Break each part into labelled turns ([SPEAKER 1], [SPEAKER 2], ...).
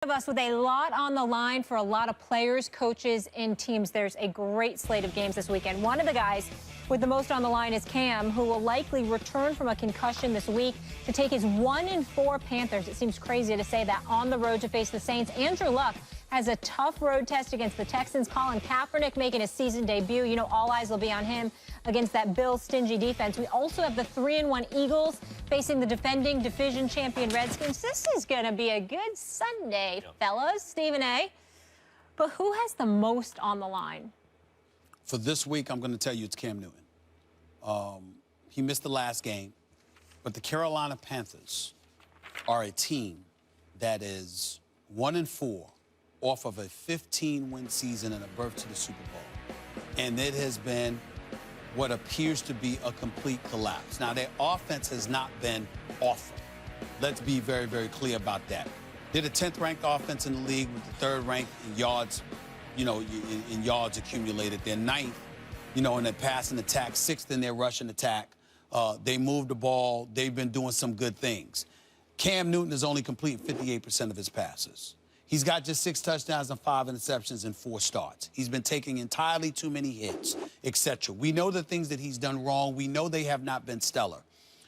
[SPEAKER 1] Of us with a lot on the line for a lot of players, coaches, and teams. There's a great slate of games this weekend. One of the guys with the most on the line is Cam, who will likely return from a concussion this week to take his 1-4 Panthers. It seems crazy to say that on the road to face the Saints. Andrew Luck has a tough road test against the Texans. Colin Kaepernick making his season debut. You know, all eyes will be on him against that Bills stingy defense. We also have the 3-1 Eagles facing the defending division champion Redskins. This is going to be a good Sunday, fellas. Stephen A. But who has the most on the line?
[SPEAKER 2] For this week, I'm going to tell you it's Cam Newton. He missed the last game, but the Carolina Panthers are a team that is 1-4 off of a 15-win season and a berth to the Super Bowl. And it has been what appears to be a complete collapse. Now, their offense has not been awful. Let's be very, very clear about that. They're the 10th-ranked offense in the league with the 3rd rank in yards, in yards accumulated. They're 9th, in their passing attack, 6th in their rushing attack. They moved the ball. They've been doing some good things. Cam Newton is only completing 58% of his passes. He's got just 6 touchdowns and 5 interceptions in 4 starts. He's been taking entirely too many hits, etc. We know the things that he's done wrong. We know they have not been stellar.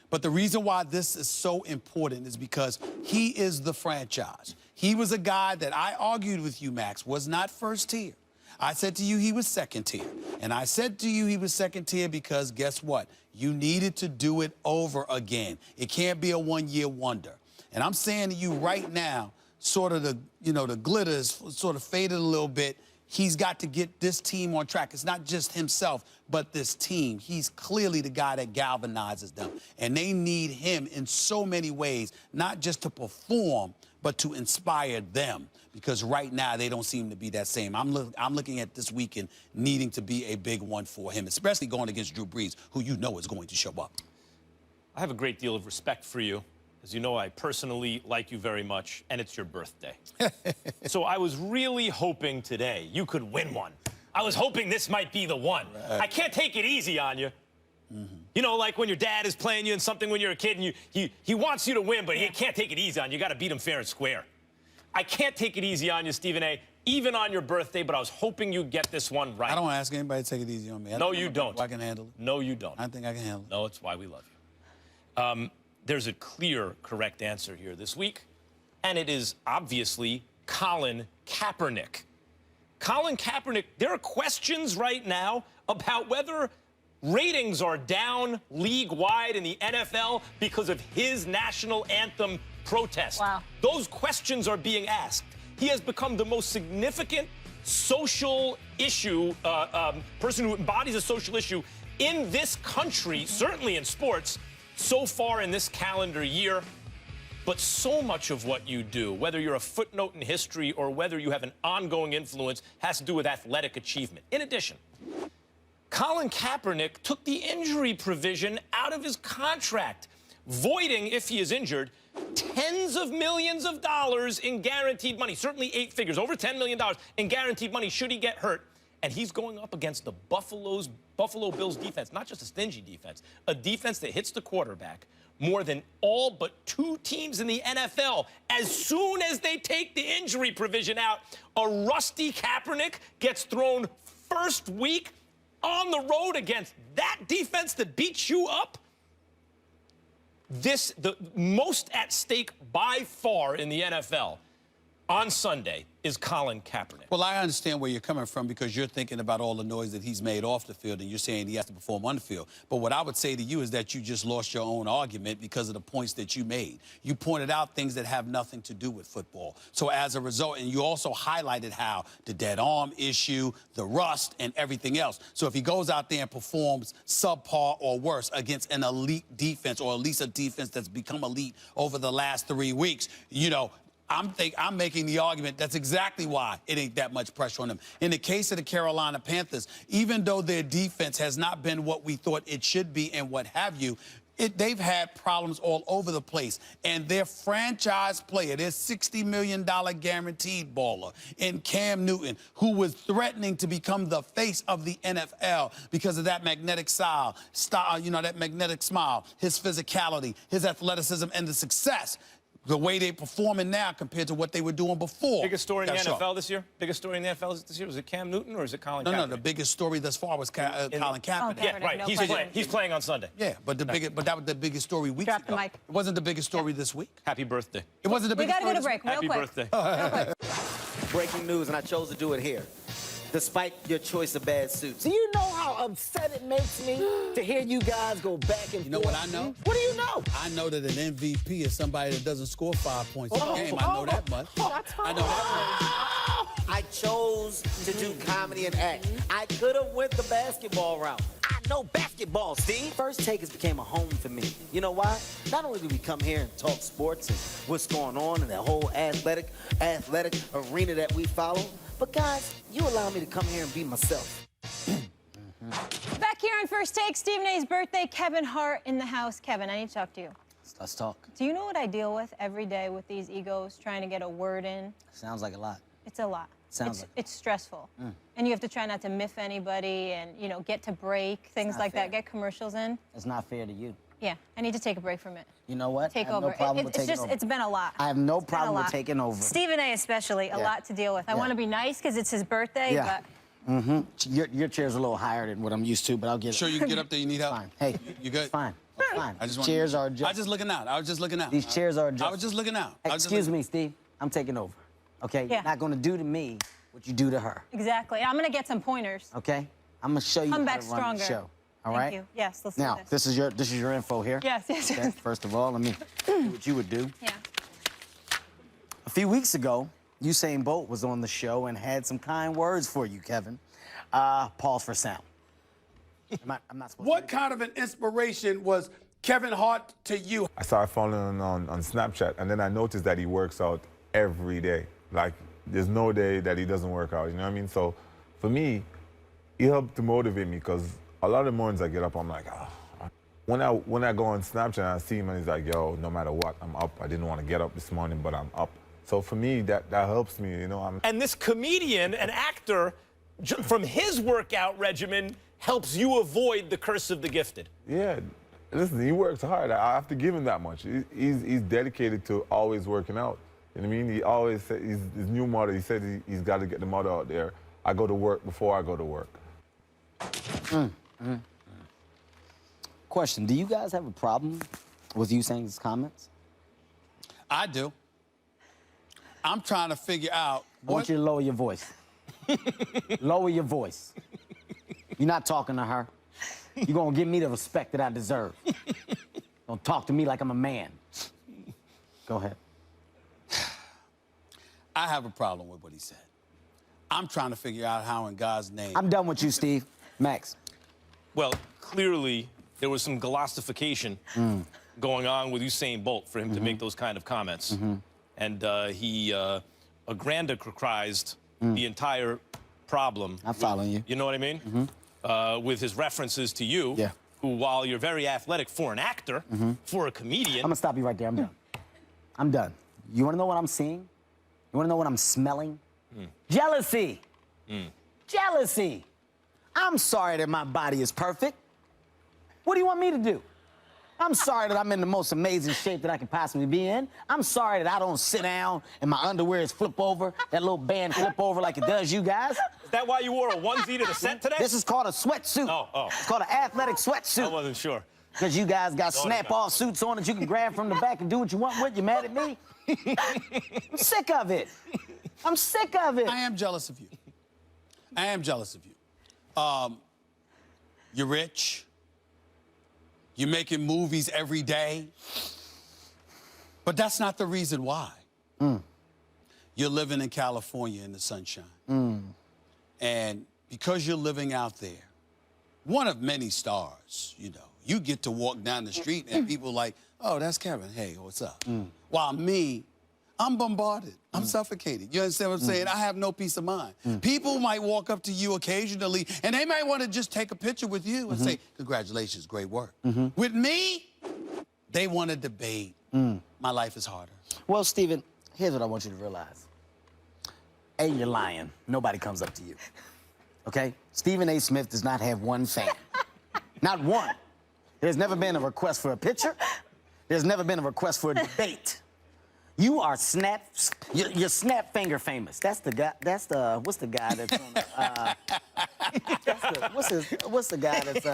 [SPEAKER 2] But the reason why this is so important is because he is the franchise. He was a guy that I argued with you, Max, was not first tier. I said to you he was second tier. And I said to you he was second tier because guess what? You needed to do it over again. It can't be a one-year wonder. And I'm saying to you right now, sort of the glitter is sort of faded a little bit. He's got to get this team on track. It's not just himself, but this team. He's clearly the guy that galvanizes them. And they need him in so many ways, not just to perform, but to inspire them. Because right now, they don't seem to be that same. I'm looking at this weekend needing to be a big one for him, especially going against Drew Brees, who you know is going to show up.
[SPEAKER 3] I have a great deal of respect for you. As you know, I personally like you very much, and it's your birthday. So I was really hoping today you could win one. I was hoping this might be the one. Right. I can't take it easy on you. You know, like when your dad is playing you in something when you're a kid, and he wants you to win, but he can't take it easy on you. You got to beat him fair and square. I can't take it easy on you, Stephen A., even on your birthday, but I was hoping you'd get this one right.
[SPEAKER 2] I don't ask anybody to take it easy on me.
[SPEAKER 3] No, you don't.
[SPEAKER 2] I can handle it.
[SPEAKER 3] No, you don't.
[SPEAKER 2] I think I can handle it.
[SPEAKER 3] No, it's why we love you. There's a clear, correct answer here this week, and it is obviously Colin Kaepernick. Colin Kaepernick, there are questions right now about whether ratings are down league-wide in the NFL because of his national anthem protest.
[SPEAKER 1] Wow.
[SPEAKER 3] Those questions are being asked. He has become the most significant social issue, person who embodies a social issue in this country, certainly in sports, so far in this calendar year. But so much of what you do, whether you're a footnote in history or whether you have an ongoing influence, has to do with athletic achievement. In addition, Colin Kaepernick took the injury provision out of his contract, voiding, if he is injured, tens of millions of dollars in guaranteed money, certainly 8 figures, over $10 million in guaranteed money should he get hurt. And he's going up against the Buffalo Bills defense, not just a stingy defense, a defense that hits the quarterback more than all but 2 teams in the NFL. As soon as they take the injury provision out, a rusty Kaepernick gets thrown first week on the road against that defense that beats you up. The most at stake by far in the NFL on Sunday is Colin Kaepernick.
[SPEAKER 2] Well, I understand where you're coming from because you're thinking about all the noise that he's made off the field and you're saying he has to perform on the field. But what I would say to you is that you just lost your own argument because of the points that you made. You pointed out things that have nothing to do with football. So as a result, and you also highlighted how the dead arm issue, the rust, and everything else. So if he goes out there and performs subpar or worse against an elite defense, or at least a defense that's become elite over the last 3 weeks, I'm making the argument that's exactly why it ain't that much pressure on them. In the case of the Carolina Panthers, even though their defense has not been what we thought it should be and what have you, they've had problems all over the place. And their franchise player, their $60 million guaranteed baller in Cam Newton, who was threatening to become the face of the NFL because of that magnetic style, that magnetic smile, his physicality, his athleticism, and the success. the way they're performing now compared to what they were doing before.
[SPEAKER 3] Biggest story in the
[SPEAKER 2] That's
[SPEAKER 3] NFL
[SPEAKER 2] all.
[SPEAKER 3] this year? Biggest story in the NFL this year? Was it Cam Newton or is it Colin
[SPEAKER 2] No,
[SPEAKER 3] Kaepernick?
[SPEAKER 2] no, the biggest story thus far was Colin Kaepernick.
[SPEAKER 3] Yeah, right.
[SPEAKER 1] No
[SPEAKER 3] He's
[SPEAKER 1] question.
[SPEAKER 3] playing on Sunday.
[SPEAKER 2] Yeah, but that was the biggest story weeks
[SPEAKER 1] Drop the
[SPEAKER 2] ago.
[SPEAKER 1] mic.
[SPEAKER 2] It wasn't the biggest story this week.
[SPEAKER 3] Happy birthday.
[SPEAKER 2] It wasn't the
[SPEAKER 1] We
[SPEAKER 2] biggest
[SPEAKER 1] got to
[SPEAKER 2] story
[SPEAKER 1] go to
[SPEAKER 2] this
[SPEAKER 1] break
[SPEAKER 2] week.
[SPEAKER 1] real
[SPEAKER 3] Happy
[SPEAKER 1] quick.
[SPEAKER 3] birthday.
[SPEAKER 4] Breaking news, and I chose to do it here. Despite your choice of bad suits. Do you know how upset it makes me to hear you guys go back and forth?
[SPEAKER 2] You know what I know?
[SPEAKER 4] What do you know?
[SPEAKER 2] I know that an MVP is somebody that doesn't score 5 points a game. I know that much. I know that much.
[SPEAKER 4] I chose to do comedy and act. I could have went the basketball route. I know basketball, Steve. First Takers became a home for me. You know why? Not only do we come here and talk sports and what's going on in the whole athletic arena that we follow, but guys, you allow me to come here and be myself.
[SPEAKER 1] Back here on First Take, Stephen A's birthday, Kevin Hart in the house. Kevin, I need to talk to you.
[SPEAKER 5] Let's talk.
[SPEAKER 1] Do you know what I deal with every day with these egos trying to get a word in?
[SPEAKER 5] Sounds like a lot.
[SPEAKER 1] It's a lot.
[SPEAKER 5] Sounds like
[SPEAKER 1] it's stressful. And you have to try not to miff anybody and, you know, get to break, things
[SPEAKER 5] not
[SPEAKER 1] like
[SPEAKER 5] fair.
[SPEAKER 1] that, get commercials in.
[SPEAKER 5] It's not fair to you.
[SPEAKER 1] Yeah, I need to take a break from it.
[SPEAKER 5] You know what?
[SPEAKER 1] Take
[SPEAKER 5] I have
[SPEAKER 1] over.
[SPEAKER 5] no problem with
[SPEAKER 1] it's
[SPEAKER 5] taking
[SPEAKER 1] just,
[SPEAKER 5] over.
[SPEAKER 1] it's been a lot.
[SPEAKER 5] I have no
[SPEAKER 1] It's been a
[SPEAKER 5] problem with
[SPEAKER 1] lot.
[SPEAKER 5] taking over.
[SPEAKER 1] Stephen A especially, a
[SPEAKER 5] Yeah.
[SPEAKER 1] lot to deal with. I
[SPEAKER 5] Yeah.
[SPEAKER 1] want to be nice because it's his birthday,
[SPEAKER 5] Yeah.
[SPEAKER 1] but
[SPEAKER 5] Your chair's a little higher than what I'm used to, but I'll get it.
[SPEAKER 2] Sure you can get up there? You need help?
[SPEAKER 5] Fine. Hey,
[SPEAKER 2] You good?
[SPEAKER 5] It's fine. It's fine.
[SPEAKER 2] I just
[SPEAKER 5] Chairs are
[SPEAKER 2] I was
[SPEAKER 5] adjusted.
[SPEAKER 2] just looking out. I was just looking out.
[SPEAKER 5] These chairs are
[SPEAKER 2] I
[SPEAKER 5] adjusted.
[SPEAKER 2] was just looking out. I was just
[SPEAKER 5] Excuse
[SPEAKER 2] looking-
[SPEAKER 5] me, Steve. I'm taking over. Okay?
[SPEAKER 1] Yeah.
[SPEAKER 5] You're not going to do to me what you do to her.
[SPEAKER 1] exactly. I'm going to get some pointers.
[SPEAKER 5] Okay? I'm going to show you
[SPEAKER 1] Come
[SPEAKER 5] how
[SPEAKER 1] back
[SPEAKER 5] to run
[SPEAKER 1] stronger.
[SPEAKER 5] the show. All
[SPEAKER 1] Thank
[SPEAKER 5] right?
[SPEAKER 1] you. Yes, let's
[SPEAKER 5] Now,
[SPEAKER 1] do this.
[SPEAKER 5] this is your info here.
[SPEAKER 1] Yes, yes,
[SPEAKER 5] Okay?
[SPEAKER 1] yes.
[SPEAKER 5] First of all, let me do what you would do.
[SPEAKER 1] Yeah.
[SPEAKER 5] A few weeks ago, Usain Bolt was on the show and had some kind words for you, Kevin. Pause for sound. I'm not supposed
[SPEAKER 6] What
[SPEAKER 5] to.
[SPEAKER 6] kind of an inspiration was Kevin Hart to you?
[SPEAKER 7] I started following on Snapchat, and then I noticed that he works out every day. Like, there's no day that he doesn't work out, you know what I mean? So, for me, he helped to motivate me, because a lot of the mornings I get up, I'm like, ah. When I go on Snapchat and I see him and he's like, yo, no matter what, I'm up. I didn't want to get up this morning, but I'm up. So for me, that helps me, you know.
[SPEAKER 3] And this comedian and actor, from his workout regimen, helps you avoid the curse of the gifted.
[SPEAKER 7] Yeah, listen, he works hard. I have to give him that much. He's dedicated to always working out. You know what I mean? He always said, his new motto, he said he's got to get the motto out there. I go to work before I go to work.
[SPEAKER 5] Question, do you guys have a problem with Usain's comments?
[SPEAKER 2] I do. I'm trying to figure out
[SPEAKER 5] I want you to lower your voice. Lower your voice. You're not talking to her. You're going to give me the respect that I deserve. Don't talk to me like I'm a man. Go ahead.
[SPEAKER 2] I have a problem with what he said. I'm trying to figure out how in God's name.
[SPEAKER 5] I'm done with you, Steve. Max.
[SPEAKER 3] Well, clearly, there was some glossification going on with Usain Bolt for him to make those kind of comments. And he aggrandized the entire problem.
[SPEAKER 5] I'm following you.
[SPEAKER 3] You know what I mean? With his references to you,
[SPEAKER 5] Yeah.
[SPEAKER 3] who, while you're very athletic for an actor, for a comedian,
[SPEAKER 5] I'm going to stop you right there. I'm done. I'm done. You want to know what I'm seeing? You want to know what I'm smelling? Jealousy. Jealousy. I'm sorry that my body is perfect. What do you want me to do? I'm sorry that I'm in the most amazing shape that I could possibly be in. I'm sorry that I don't sit down and my underwear is flip over, that little band flip over like it does you guys.
[SPEAKER 3] is that why you wore a onesie to the set today?
[SPEAKER 5] This is called a sweatsuit.
[SPEAKER 3] Oh.
[SPEAKER 5] It's called an athletic
[SPEAKER 3] I
[SPEAKER 5] sweatsuit.
[SPEAKER 3] wasn't sure.
[SPEAKER 5] Because you guys got
[SPEAKER 3] No,
[SPEAKER 5] snap-off suits on that you can grab from the back and do what you want with. You mad at me? I'm sick of it. I'm sick of it.
[SPEAKER 2] I am jealous of you. I am jealous of you. You're rich. You're making movies every day. But that's not the reason why. You're living in California in the sunshine. And because you're living out there, one of many stars, you know, you get to walk down the street and people like, oh, that's Kevin. Hey, what's up? While me, I'm bombarded. I'm suffocated. You understand what I'm saying? I have no peace of mind. People might walk up to you occasionally, and they might want to just take a picture with you and say, congratulations, great work. With me, they want to debate. My life is harder.
[SPEAKER 5] Well, Stephen, here's what I want you to realize. A, you're lying. Nobody comes up to you. Okay? Stephen A. Smith does not have one fan. Not one. There's never been a request for a picture. There's never been a request for a debate. You are you're snap finger famous. That's the guy. What's the guy that's on the? What's the guy that's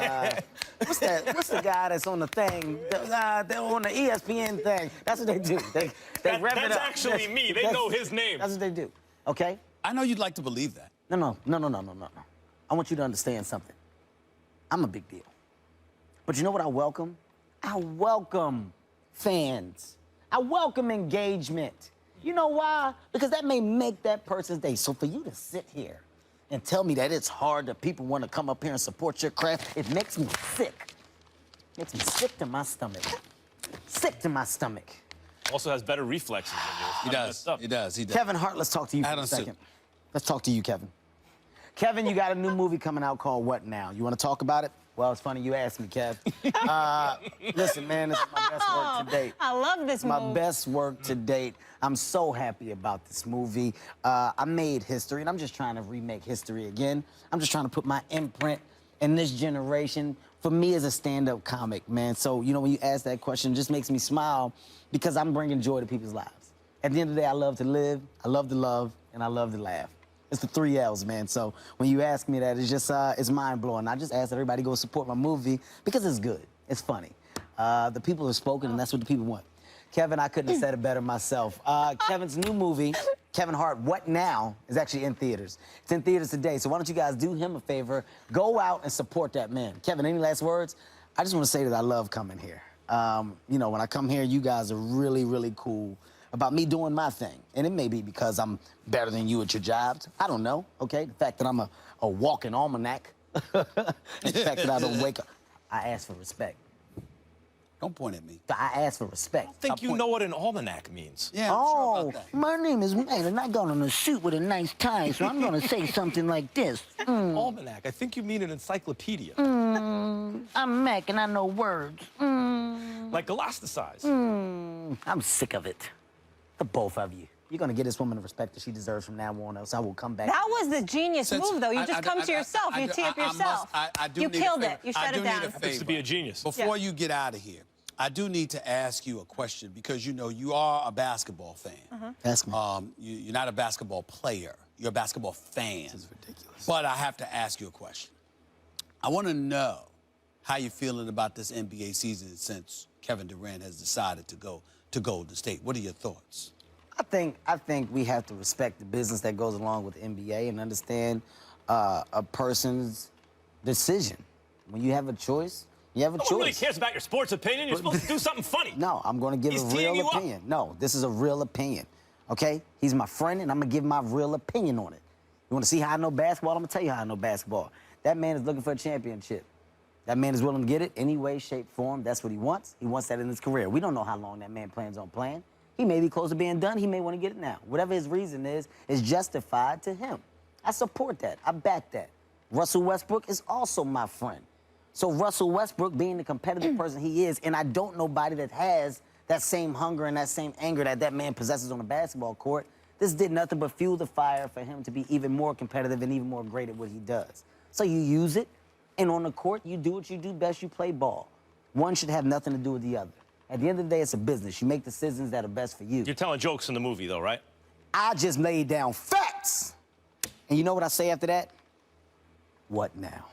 [SPEAKER 5] what's the guy that's on the thing? On the ESPN thing. That's what they do. They rev it up.
[SPEAKER 3] That's actually me. They know his name.
[SPEAKER 5] That's what they do. Okay.
[SPEAKER 2] I know you'd like to believe that.
[SPEAKER 5] No. I want you to understand something. I'm a big deal. But you know what I welcome? I welcome fans. I welcome engagement. You know why? Because that may make that person's day. So for you to sit here and tell me that it's hard that people want to come up here and support your craft, it makes me sick. It makes me sick to my stomach. Sick to my stomach.
[SPEAKER 3] Also has better reflexes than you.
[SPEAKER 2] He does. He does. He does.
[SPEAKER 5] Kevin Hart, let's talk to you for a second. Let's talk to you, Kevin. Kevin, you got a new movie coming out called What Now? You want to talk about it? Well, it's funny you asked me, Kev. Listen, man, this is my best work to date.
[SPEAKER 1] I love this movie.
[SPEAKER 5] My best work to date. I'm so happy about this movie. I made history, and I'm just trying to remake history again. I'm just trying to put my imprint in this generation. For me as a stand-up comic, man. So, you know, when you ask that question, it just makes me smile because I'm bringing joy to people's lives. At the end of the day, I love to live, I love to love, and I love to laugh. It's the 3 L's, man. So when you ask me that, it's just, it's mind-blowing. I just ask that everybody go support my movie because it's good. It's funny. The people have spoken, and that's what the people want. Kevin, I couldn't have said it better myself. Kevin's new movie, Kevin Hart, What Now, is actually in theaters. It's in theaters today, so why don't you guys do him a favor, go out and support that man. Kevin, any last words? I just want to say that I love coming here. You know, when I come here, you guys are really, really cool about me doing my thing. And it may be because I'm better than you at your jobs. I don't know, okay? The fact that I'm a walking almanac. The fact that I don't wake up. I ask for respect.
[SPEAKER 2] Don't point at me.
[SPEAKER 5] I ask for respect.
[SPEAKER 3] I think you know what an almanac means.
[SPEAKER 2] Yeah, I'm sure about that.
[SPEAKER 5] My name is man, and I got on a suit with a nice tie, so I'm gonna say something like this.
[SPEAKER 3] Almanac. I think you mean an encyclopedia.
[SPEAKER 5] I'm Mac, and I know words.
[SPEAKER 3] Like elasticize.
[SPEAKER 5] I'm sick of it. The both of you. You're gonna give this woman the respect that she deserves from now on, else I will come back.
[SPEAKER 1] That was the genius move, though. You just come to yourself. You tee up yourself. You killed it. You shut it down.
[SPEAKER 3] Happens to be a genius.
[SPEAKER 2] Before you get out of here, I do need to ask you a question because, you know, you are a basketball fan.
[SPEAKER 5] Ask me.
[SPEAKER 2] You're not a basketball player. You're a basketball fan.
[SPEAKER 5] This is ridiculous.
[SPEAKER 2] But I have to ask you a question. I want to know how you're feeling about this NBA season since Kevin Durant has decided to go to Golden State. What are your thoughts?
[SPEAKER 5] I think we have to respect the business that goes along with the NBA and understand a person's decision. When you have a choice, you have a choice.
[SPEAKER 3] No one really cares about your sports opinion. You're supposed to do something funny.
[SPEAKER 5] No, I'm going to give a real opinion. No, this is a real opinion, okay? He's my friend, and I'm going to give my real opinion on it. You want to see how I know basketball? I'm going to tell you how I know basketball. That man is looking for a championship. That man is willing to get it any way, shape, form. That's what he wants. He wants that in his career. We don't know how long that man plans on playing. He may be close to being done. He may want to get it now. Whatever his reason is justified to him. I support that. I back that. Russell Westbrook is also my friend. So Russell Westbrook, being the competitive person he is, and I don't know nobody that has that same hunger and that same anger that that man possesses on the basketball court, this did nothing but fuel the fire for him to be even more competitive and even more great at what he does. So you use it, and on the court, you do what you do best, you play ball. One should have nothing to do with the other. At the end of the day, it's a business. You make decisions that are best for you.
[SPEAKER 3] You're telling jokes in the movie, though, right?
[SPEAKER 5] I just laid down facts. And you know what I say after that? What now?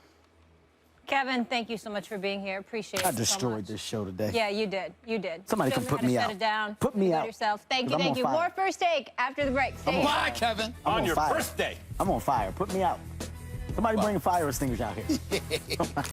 [SPEAKER 1] Kevin, thank you so much for being here. Appreciate it.
[SPEAKER 5] I destroyed this show today.
[SPEAKER 1] Yeah, you did. You did.
[SPEAKER 5] Somebody can put me out.
[SPEAKER 1] Shut it down.
[SPEAKER 5] Put me out.
[SPEAKER 1] Yourself. Thank you.
[SPEAKER 5] 'Cause I'm
[SPEAKER 1] Thank you.
[SPEAKER 5] on fire.
[SPEAKER 1] More First Take after the break. Stay
[SPEAKER 2] Bye, Kevin.
[SPEAKER 3] On your
[SPEAKER 5] fire.
[SPEAKER 3] first day.
[SPEAKER 5] I'm on fire. Put me out. Somebody bring a fire extinguisher out here.